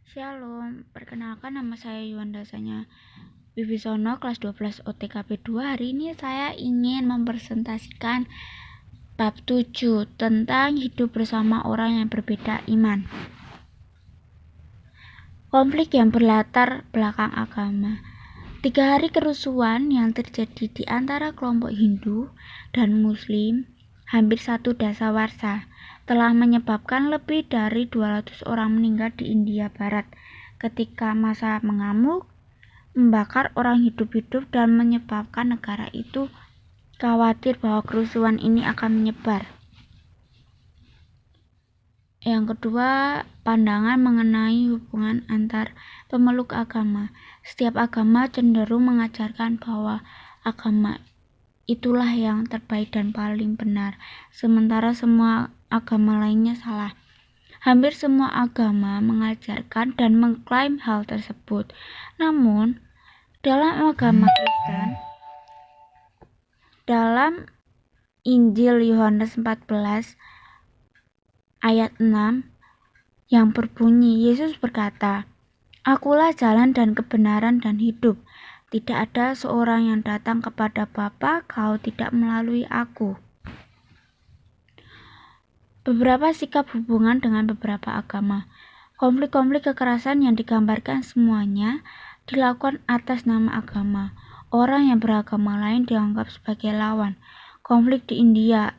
Shalom, perkenalkan nama saya Yuanda Sanya Wibisono, kelas 12 OTKP 2. Hari ini saya ingin mempresentasikan bab 7 tentang hidup bersama orang yang berbeda iman. Konflik yang berlatar belakang agama. 3 hari kerusuhan yang terjadi di antara kelompok Hindu dan Muslim, hampir 1 dasawarsa, telah menyebabkan lebih dari 200 orang meninggal di India Barat ketika massa mengamuk, membakar orang hidup-hidup dan menyebabkan negara itu khawatir bahwa kerusuhan ini akan menyebar. Yang kedua, pandangan mengenai hubungan antar pemeluk agama. Setiap agama cenderung mengajarkan bahwa agama itulah yang terbaik dan paling benar, sementara semua agama lainnya salah. Hampir semua agama mengajarkan dan mengklaim hal tersebut. Namun, dalam agama Kristen, dalam Injil Yohanes 14 ayat 6 yang berbunyi, Yesus berkata, "Akulah jalan dan kebenaran dan hidup. Tidak ada seorang yang datang kepada Bapa kalau tidak melalui aku." Beberapa sikap hubungan dengan beberapa agama. Konflik-konflik kekerasan yang digambarkan semuanya dilakukan atas nama agama. Orang yang beragama lain dianggap sebagai lawan. Konflik di India,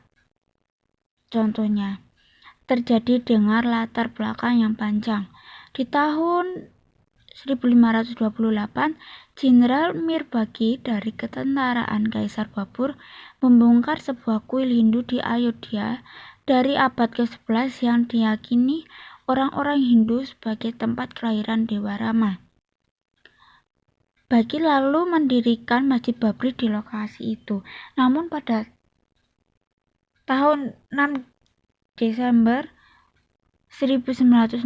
contohnya, terjadi dengan latar belakang yang panjang. Di tahun 1528, Jenderal Mirbagi dari ketentaraan Kaisar Babur membongkar sebuah kuil Hindu di Ayodhya dari abad ke-11 yang diyakini orang-orang Hindu sebagai tempat kelahiran Dewa Rama. Bagi lalu mendirikan Masjid Babri di lokasi itu. Namun pada tahun 6 Desember 1962,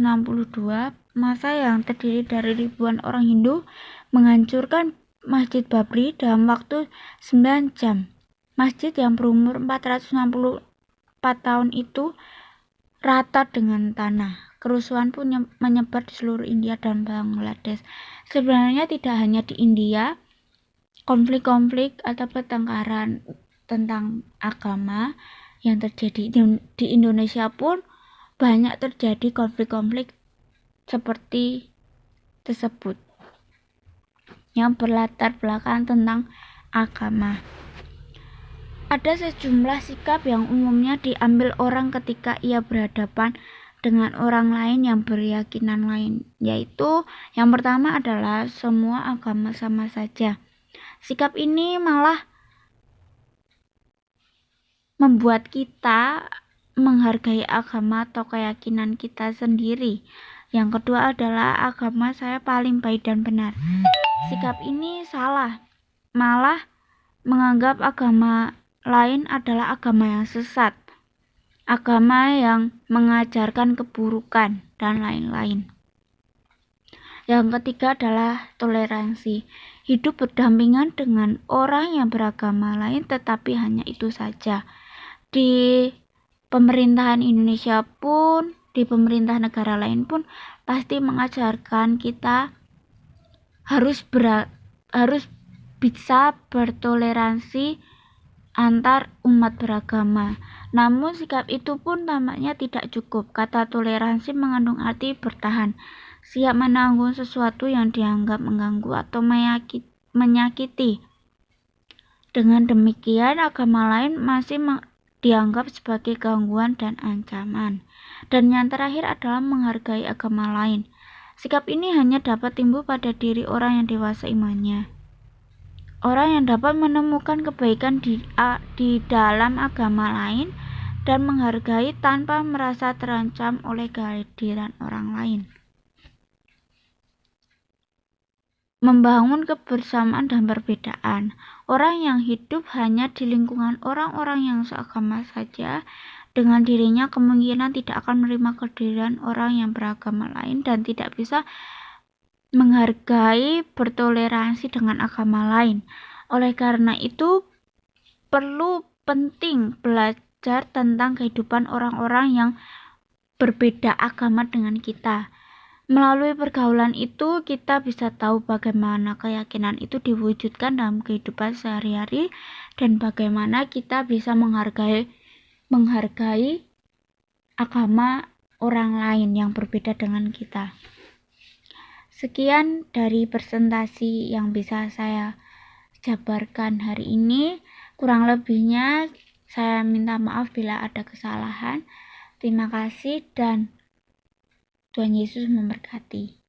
massa yang terdiri dari ribuan orang Hindu menghancurkan Masjid Babri dalam waktu 9 jam. Masjid yang berumur 464 tahun itu rata dengan tanah. Kerusuhan pun menyebar di seluruh India dan Bangladesh. Sebenarnya tidak hanya di India, konflik-konflik atau pertengkaran tentang agama yang terjadi di Indonesia pun banyak terjadi konflik-konflik seperti tersebut yang berlatar belakang tentang agama. Ada sejumlah sikap yang umumnya diambil orang ketika ia berhadapan dengan orang lain yang berkeyakinan lain, yaitu yang pertama adalah semua agama sama saja. Sikap ini malah membuat kita menghargai agama atau keyakinan kita sendiri. Yang kedua adalah agama saya paling baik dan benar. Sikap ini salah, malah menganggap agama lain adalah agama yang sesat, agama yang mengajarkan keburukan, dan lain-lain. Yang ketiga adalah toleransi. Hidup berdampingan dengan orang yang beragama lain, tetapi hanya itu saja. Di pemerintahan Indonesia pun, di pemerintah negara lain pun pasti mengajarkan kita harus bisa bertoleransi antar umat beragama. Namun sikap itu pun tampaknya tidak cukup. Kata toleransi mengandung arti bertahan, siap menanggung sesuatu yang dianggap mengganggu atau menyakiti. Dengan demikian, agama lain masih dianggap sebagai gangguan dan ancaman. Dan yang terakhir adalah menghargai agama lain. Sikap ini hanya dapat timbul pada diri orang yang dewasa imannya. Orang yang dapat menemukan kebaikan di dalam agama lain dan menghargai tanpa merasa terancam oleh kehadiran orang lain. Membangun kebersamaan dan perbedaan. Orang yang hidup hanya di lingkungan orang-orang yang seagama saja dengan dirinya kemungkinan tidak akan menerima kehadiran orang yang beragama lain dan tidak bisa menghargai bertoleransi dengan agama lain. Oleh karena itu, penting belajar tentang kehidupan orang-orang yang berbeda agama dengan kita. Melalui pergaulan itu kita bisa tahu bagaimana keyakinan itu diwujudkan dalam kehidupan sehari-hari dan bagaimana kita bisa menghargai agama orang lain yang berbeda dengan kita. Sekian dari presentasi yang bisa saya jabarkan hari ini. Kurang lebihnya saya minta maaf bila ada kesalahan. Terima kasih dan Tuhan Yesus memberkati.